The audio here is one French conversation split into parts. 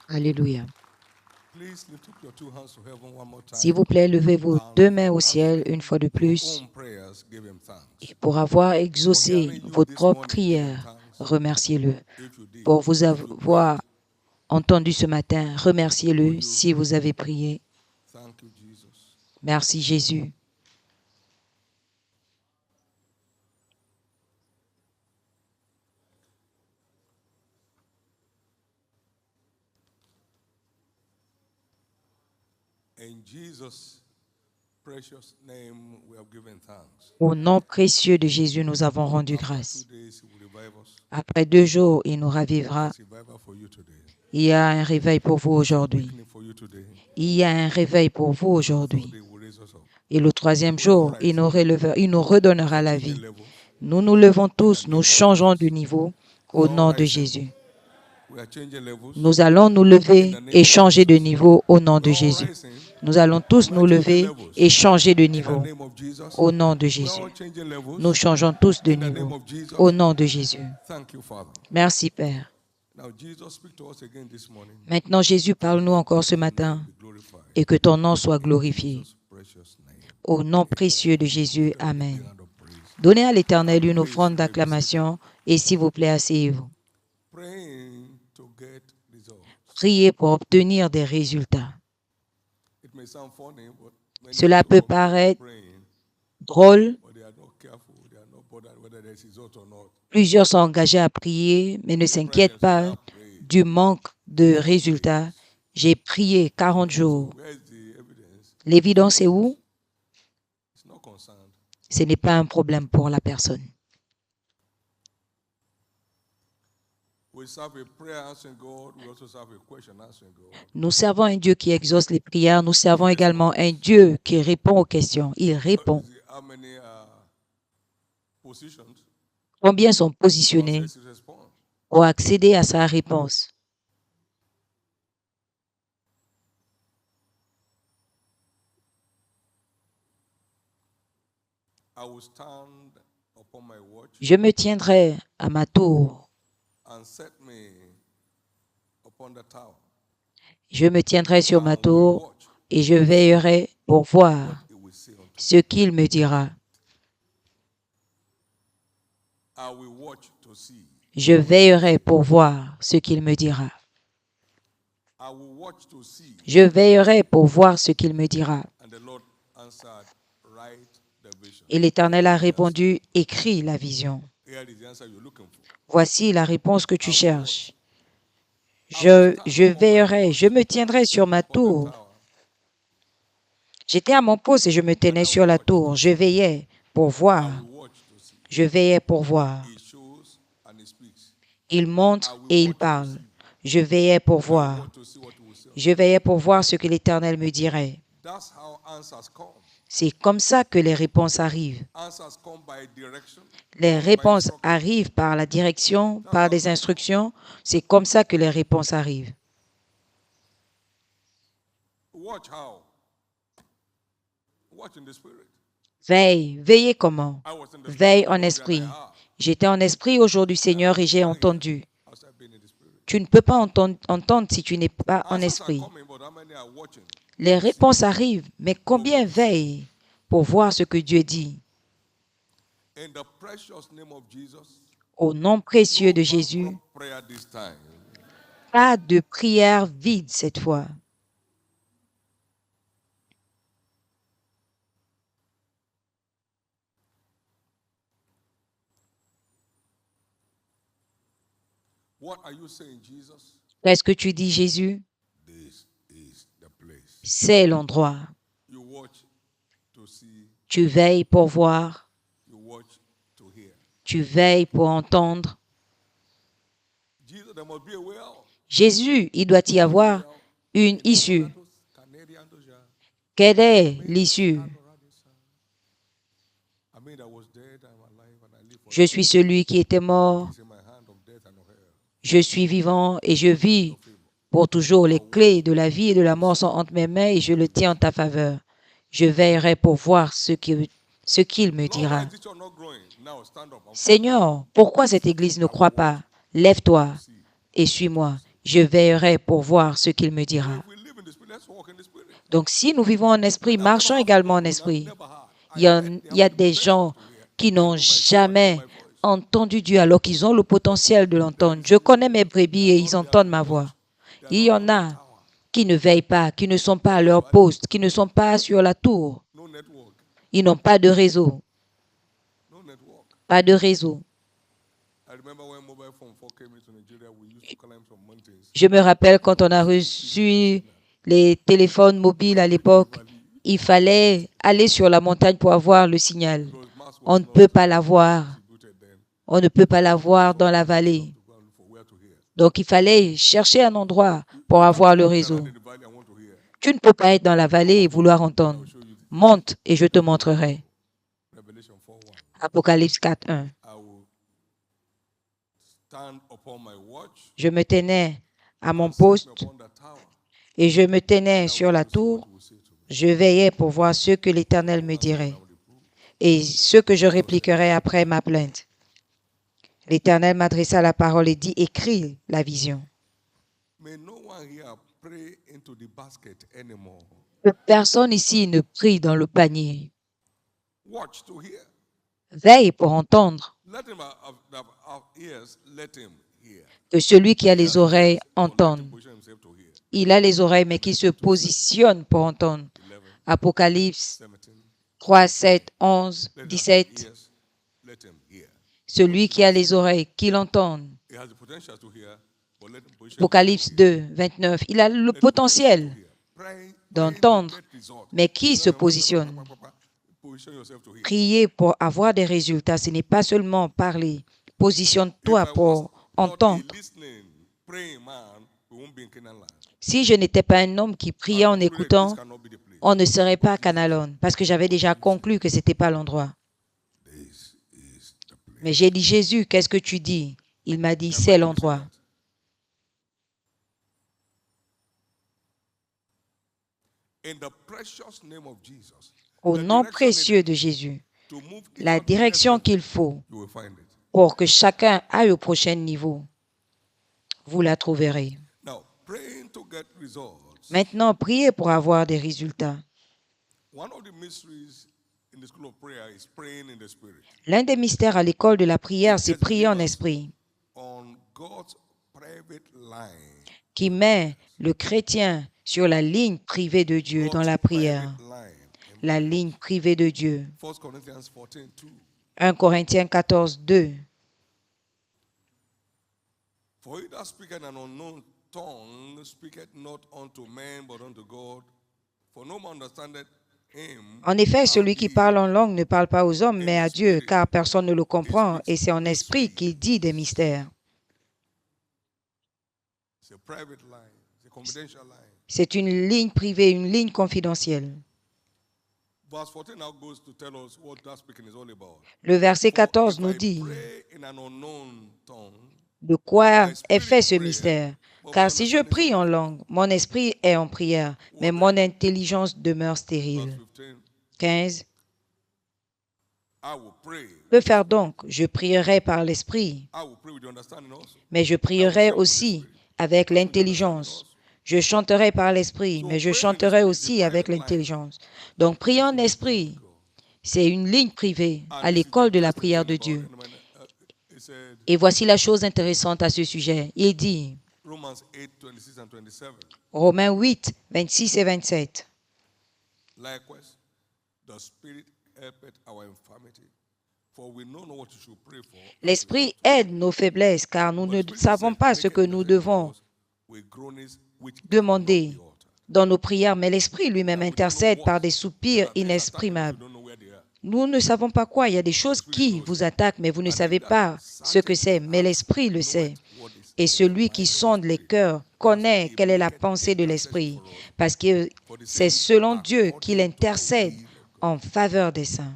Alléluia. S'il vous plaît, levez vos deux mains au ciel une fois de plus. Et pour avoir exaucé votre propre prière, remerciez-le. Pour vous avoir entendu ce matin, remerciez-le si vous avez prié. Merci Jésus. Au nom précieux de Jésus, nous avons rendu grâce. Après 2 jours, il nous ravivera. Il y a un réveil pour vous aujourd'hui. Il y a un réveil pour vous aujourd'hui. Et le 3e jour, il nous redonnera la vie. Nous nous levons tous, nous changeons de niveau au nom de Jésus. Nous allons nous lever et changer de niveau au nom de Jésus. Nous allons tous nous lever et changer de niveau au nom de Jésus. Nous changeons tous de niveau au nom de Jésus. Merci Père. Maintenant, Jésus, parle-nous encore ce matin et que ton nom soit glorifié. Au nom précieux de Jésus, Amen. Donnez à l'Éternel une offrande d'acclamation et s'il vous plaît, asseyez-vous. Priez pour obtenir des résultats. Cela peut paraître drôle. Plusieurs sont engagés à prier, mais ne s'inquiètent pas du manque de résultats. J'ai prié 40 jours. L'évidence est où? Ce n'est pas un problème pour la personne. Nous servons un Dieu qui exauce les prières. Nous servons également un Dieu qui répond aux questions. Il répond. Combien sont positionnés pour accéder à sa réponse? Je me tiendrai à ma tour. Je me tiendrai sur ma tour et je veillerai pour voir ce qu'il me dira. Je veillerai pour voir ce qu'il me dira. Je veillerai pour voir ce qu'il me dira. Et l'Éternel a répondu, écris la vision. Voici la réponse que tu cherches. Je veillerai, je me tiendrai sur ma tour. J'étais à mon poste et je me tenais sur la tour. Je veillais pour voir. Je veillais pour voir. Il montre et il parle. Je veillais pour voir. Je veillais pour voir ce que l'Éternel me dirait. C'est comme ça que les réponses arrivent. Les réponses arrivent par la direction, par des instructions. C'est comme ça que les réponses arrivent. Veille. Veillez comment? Veille en esprit. J'étais en esprit au jour du Seigneur et j'ai entendu. Tu ne peux pas entendre si tu n'es pas en esprit. Les réponses arrivent, mais combien veillent pour voir ce que Dieu dit? Au nom précieux de Jésus, pas de prière vide cette fois. Qu'est-ce que tu dis, Jésus? C'est l'endroit. Tu veilles pour voir. Tu veilles pour entendre. Jésus, il doit y avoir une issue. Quelle est l'issue? Je suis celui qui était mort. Je suis vivant et je vis pour toujours. Les clés de la vie et de la mort sont entre mes mains et je le tiens en ta faveur. Je veillerai pour voir ce qu'il me dira. Seigneur, pourquoi cette église ne croit pas? Lève-toi et suis-moi. Je veillerai pour voir ce qu'il me dira. Donc, si nous vivons en esprit, marchons également en esprit. Il y a des gens qui n'ont jamais entendu Dieu alors qu'ils ont le potentiel de l'entendre. Je connais mes brebis et ils entendent ma voix. Il y en a qui ne veillent pas, qui ne sont pas à leur poste, qui ne sont pas sur la tour. Ils n'ont pas de réseau. Pas de réseau. Je me rappelle quand on a reçu les téléphones mobiles à l'époque, il fallait aller sur la montagne pour avoir le signal. On ne peut pas l'avoir. On ne peut pas l'avoir dans la vallée. Donc, il fallait chercher un endroit pour avoir le réseau. Tu ne peux pas être dans la vallée et vouloir entendre. Monte et je te montrerai. Apocalypse 4:1. Je me tenais à mon poste et je me tenais sur la tour. Je veillais pour voir ce que l'Éternel me dirait et ce que je répliquerais après ma plainte. L'Éternel m'adressa la parole et dit, écris la vision. Que personne ici ne prie dans le panier. Veille pour entendre. Que celui qui a les oreilles entende. Il a les oreilles, mais qui se positionne pour entendre. Apocalypse 3, 7, 11, 17. Celui qui a les oreilles, qu'il entende. Apocalypse 2, 29. Il a le potentiel d'entendre, mais qui se positionne? Prier pour avoir des résultats, ce n'est pas seulement parler. Positionne-toi pour entendre. Si je n'étais pas un homme qui priait en écoutant, on ne serait pas à Canalon, parce que j'avais déjà conclu que ce n'était pas l'endroit. Mais j'ai dit, Jésus, qu'est-ce que tu dis? Il m'a dit, c'est l'endroit. Au nom précieux de Jésus, la direction qu'il faut pour que chacun aille au prochain niveau, vous la trouverez. Maintenant, priez pour avoir des résultats. L'un des mystères à l'école de la prière, c'est prier en esprit, qui met le chrétien sur la ligne privée de Dieu dans la prière. La ligne privée de Dieu. 1 Corinthiens 14, 2. En effet, celui qui parle en langue ne parle pas aux hommes, mais à Dieu, car personne ne le comprend, et c'est en esprit qu'il dit des mystères. C'est une ligne privée, une ligne confidentielle. Le verset 14 nous dit de quoi est fait ce mystère. Car si je prie en langue, mon esprit est en prière, mais mon intelligence demeure stérile. 15. Que faire donc? Je prierai par l'esprit, mais je prierai aussi avec l'intelligence. Je chanterai par l'esprit, mais je chanterai aussi avec l'intelligence. Donc, prier en esprit, c'est une ligne privée à l'école de la prière de Dieu. Et voici la chose intéressante à ce sujet. Il dit, Romains 8, 26 et 27. L'esprit aide nos faiblesses, car nous ne savons pas ce que nous devons demander dans nos prières, mais l'Esprit lui-même intercède par des soupirs inexprimables. Nous ne savons pas quoi. Il y a des choses qui vous attaquent, mais vous ne savez pas ce que c'est, mais l'Esprit le sait. Et celui qui sonde les cœurs connaît quelle est la pensée de l'Esprit, parce que c'est selon Dieu qu'il intercède en faveur des saints.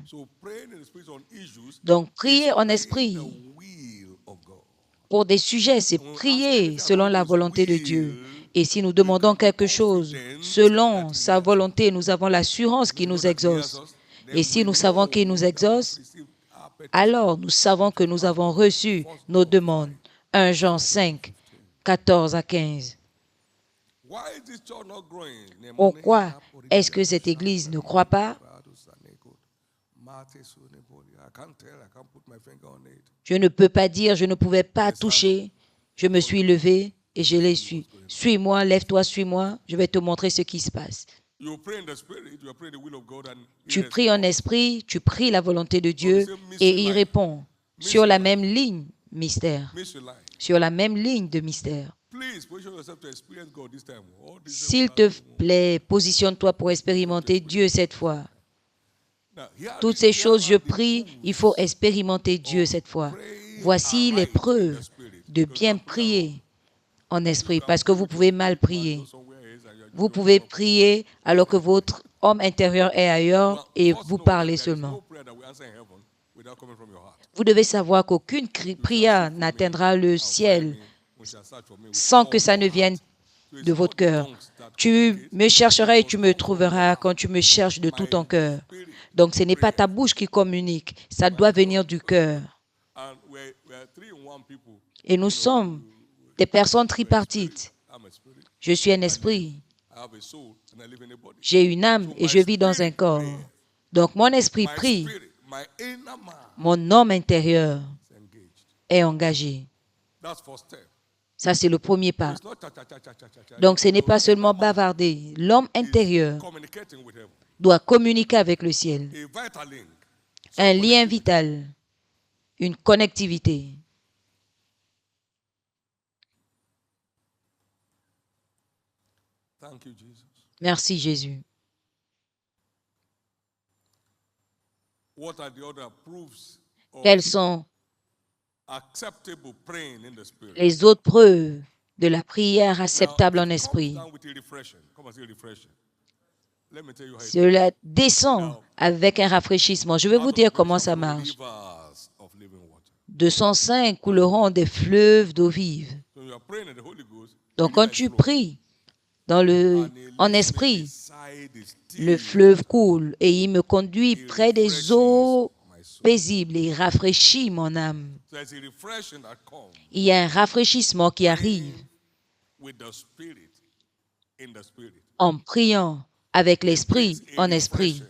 Donc, prier en esprit pour des sujets, c'est prier selon la volonté de Dieu. Et si nous demandons quelque chose selon sa volonté, nous avons l'assurance qu'il nous exauce. Et si nous savons qu'il nous exauce, alors nous savons que nous avons reçu nos demandes. 1 Jean 5, 14 à 15. Pourquoi est-ce que cette église ne croit pas? Je ne peux pas dire, je ne pouvais pas toucher. Je me suis levé et je les suis. Suis-moi, lève-toi, suis-moi. Je vais te montrer ce qui se passe. Tu pries en esprit, tu pries la volonté de Dieu et il répond sur la même ligne mystère. Sur la même ligne de mystère. S'il te plaît, positionne-toi pour expérimenter Dieu cette fois. Toutes ces choses, je prie, il faut expérimenter Dieu cette fois. Voici les preuves de bien prier en esprit, parce que vous pouvez mal prier. Vous pouvez prier alors que votre homme intérieur est ailleurs et vous parlez seulement. Vous devez savoir qu'aucune prière n'atteindra le ciel sans que ça ne vienne de votre cœur. Tu me chercheras et tu me trouveras quand tu me cherches de tout ton cœur. Donc ce n'est pas ta bouche qui communique, ça doit venir du cœur. Et nous sommes des personnes tripartites. Je suis un esprit. J'ai une âme et je vis dans un corps. Donc mon esprit prie. Mon homme intérieur est engagé. Ça, c'est le premier pas. Donc, ce n'est pas seulement bavarder. L'homme intérieur doit communiquer avec le ciel. Un lien vital, une connectivité. Merci, Jésus. Quelles sont les autres preuves de la prière acceptable en esprit? Cela descend avec un rafraîchissement. Je vais vous dire comment ça marche. De son sein couleront des fleuves d'eau vive. Donc quand tu pries en esprit, le fleuve coule et il me conduit près des eaux paisibles et rafraîchit mon âme. Il y a un rafraîchissement qui arrive en priant avec l'esprit en esprit.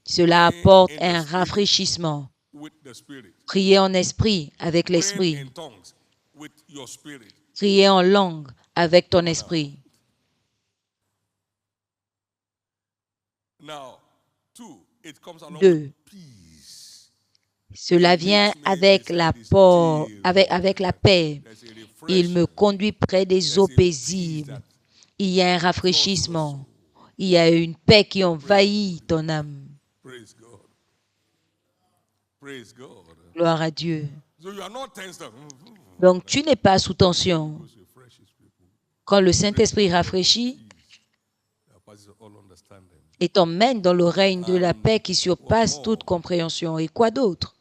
Cela apporte un rafraîchissement. Prier en esprit avec l'esprit. Prier en langue avec ton esprit. Deux. Cela vient avec la paix. Il me conduit près des eaux paisibles. Il y a un rafraîchissement. Il y a une paix qui envahit ton âme. Gloire à Dieu. Donc, tu n'es pas sous tension. Quand le Saint-Esprit rafraîchit et t'emmène dans le règne de la paix qui surpasse toute compréhension. Et quoi d'autre?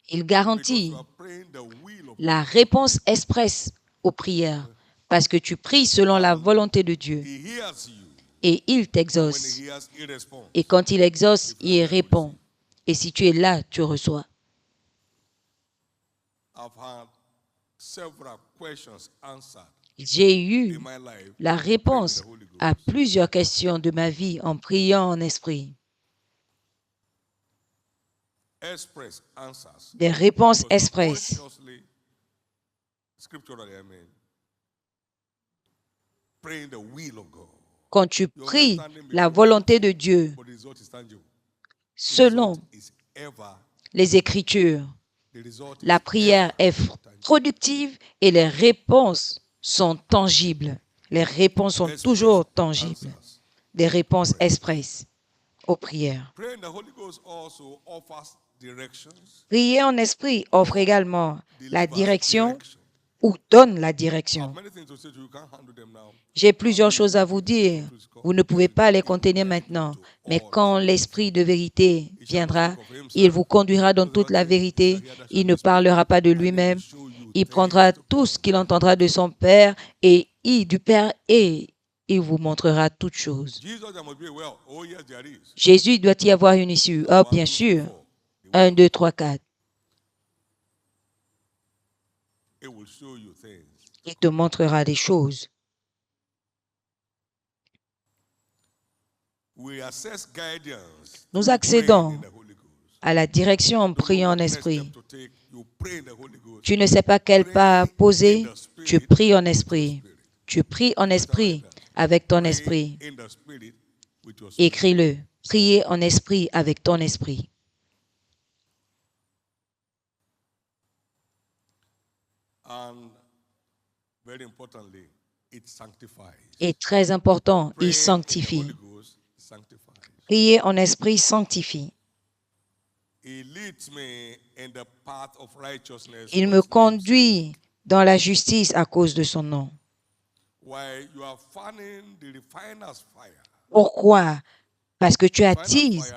Il garantit la réponse expresse aux prières parce que tu pries selon la volonté de Dieu et il t'exauce. Et quand il exauce, il répond. Et si tu es là, tu reçois. J'ai eu la réponse à plusieurs questions de ma vie en priant en esprit. Des réponses expresses. Quand tu pries la volonté de Dieu selon les Écritures, la prière est productive et les réponses sont tangibles. Les réponses sont toujours tangibles. Des réponses expresses aux prières. Prier en esprit offre également la direction ou donne la direction. J'ai plusieurs choses à vous dire. Vous ne pouvez pas les contenir maintenant. Mais quand l'Esprit de vérité viendra, il vous conduira dans toute la vérité. Il ne parlera pas de lui-même. Il prendra tout ce qu'il entendra de son Père et du Père et il vous montrera toutes choses. Jésus doit y avoir une issue. Oh, bien sûr. 1, 2, 3, 4. Il te montrera des choses. Nous accédons à la direction en priant en esprit. Tu ne sais pas quel pas poser, tu pries en esprit. Tu pries en esprit avec ton esprit. Écris-le. Prier en esprit avec ton esprit. Et très important, il sanctifie. Prier en esprit sanctifie. Il me conduit dans la justice à cause de son nom. Pourquoi? Parce que tu attises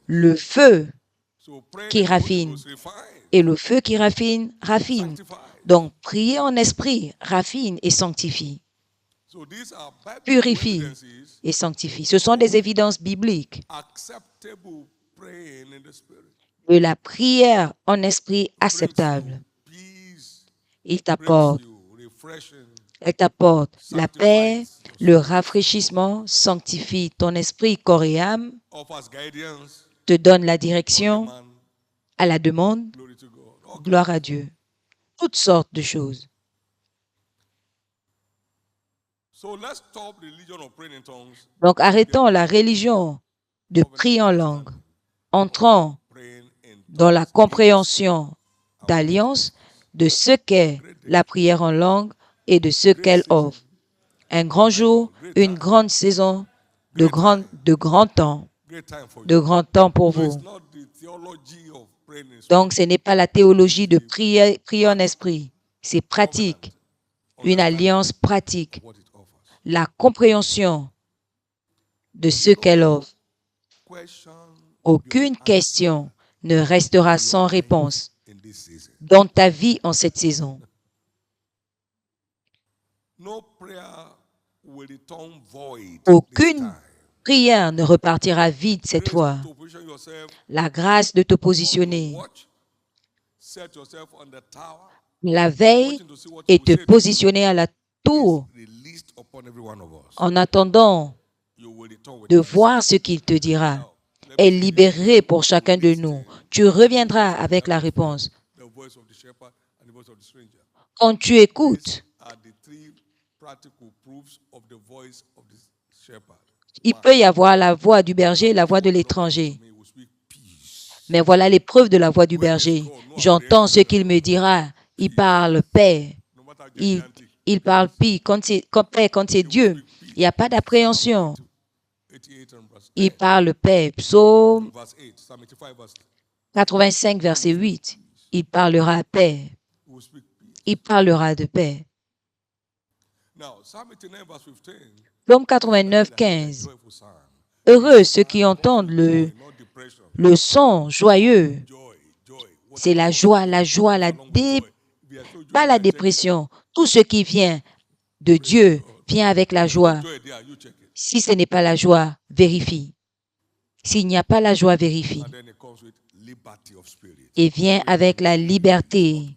le feu qui raffine. Et le feu qui raffine, raffine. Donc, prier en esprit raffine et sanctifie. Purifie et sanctifie. Ce sont des évidences bibliques de la prière en esprit acceptable. Elle t'apporte la paix, le rafraîchissement, sanctifie ton esprit, corps et âme, te donne la direction à la demande, gloire à Dieu. Toutes sortes de choses. Donc, arrêtons la religion de prier en langue. Entrons dans la compréhension d'alliance de ce qu'est la prière en langue et de ce qu'elle offre. Un grand jour, une grande saison, de grand temps pour vous. Donc, ce n'est pas la théologie de prier en esprit. C'est pratique, une alliance pratique. La compréhension de ce qu'elle offre. Aucune question ne restera sans réponse dans ta vie en cette saison. Aucune prière ne repartira vide cette fois. La grâce de te positionner la veille et te positionner à la tour en attendant de voir ce qu'il te dira est libéré pour chacun de nous. Tu reviendras avec la réponse. Quand tu écoutes, il peut y avoir la voix du berger et la voix de l'étranger. Mais voilà les preuves de la voix du berger. J'entends ce qu'il me dira. Il parle paix. Il parle paix. Quand c'est Dieu, il n'y a pas d'appréhension. Il parle paix. Psaume 85, verset 8. Il parlera paix. Il parlera de paix. Psaume 89, 15. Heureux ceux qui entendent le son joyeux. C'est la joie, pas la dépression. Tout ce qui vient de Dieu vient avec la joie. Si ce n'est pas la joie, vérifie. S'il n'y a pas la joie, vérifie. Et vient avec la liberté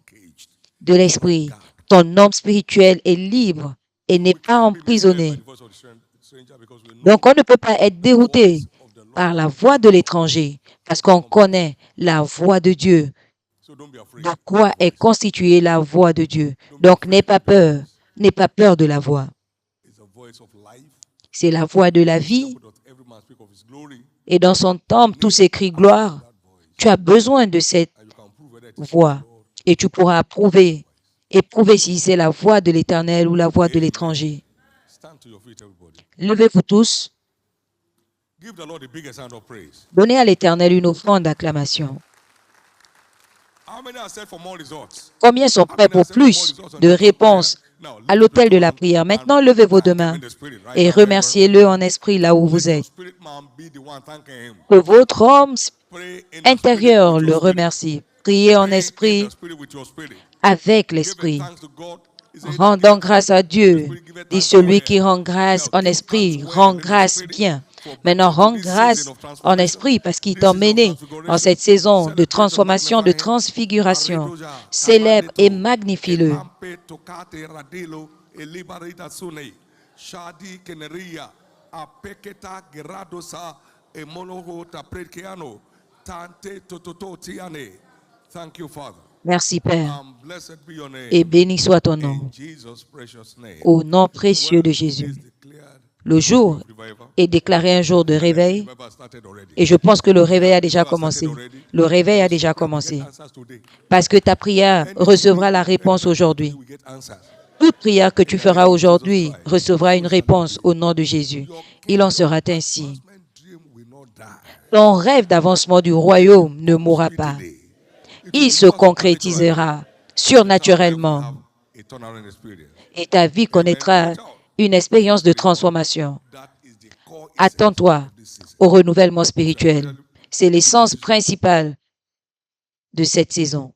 de l'esprit. Ton homme spirituel est libre et n'est pas emprisonné. Donc, on ne peut pas être dérouté par la voix de l'étranger parce qu'on connaît la voix de Dieu. De quoi est constituée la voix de Dieu? Donc, n'aie pas peur de la voix. C'est la voix de la vie. Et dans son temple, tous s'écrient gloire. Tu as besoin de cette voix et tu pourras éprouver si c'est la voix de l'Éternel ou la voix de l'étranger. Levez-vous tous. Donnez à l'Éternel une offrande d'acclamation. Combien sont prêts pour plus de réponses à l'autel de la prière? Maintenant, levez vos deux mains et remerciez-le en esprit là où vous êtes. Que votre homme intérieur le remercie. Priez en esprit avec l'esprit. Rendons grâce à Dieu. Dit celui qui rend grâce en esprit, rend grâce bien. Maintenant, rends grâce en esprit parce qu'il t'a emmené en cette saison de transformation, de transfiguration. Célèbre et magnifie-le. Merci, Père. Et béni soit ton nom. Au nom précieux de Jésus. Le jour est déclaré un jour de réveil. Et je pense que le réveil a déjà commencé. Le réveil a déjà commencé. Parce que ta prière recevra la réponse aujourd'hui. Toute prière que tu feras aujourd'hui recevra une réponse au nom de Jésus. Il en sera ainsi. Ton rêve d'avancement du royaume ne mourra pas. Il se concrétisera surnaturellement. Et ta vie connaîtra une expérience de transformation. Attends-toi au renouvellement spirituel. C'est l'essence principale de cette saison.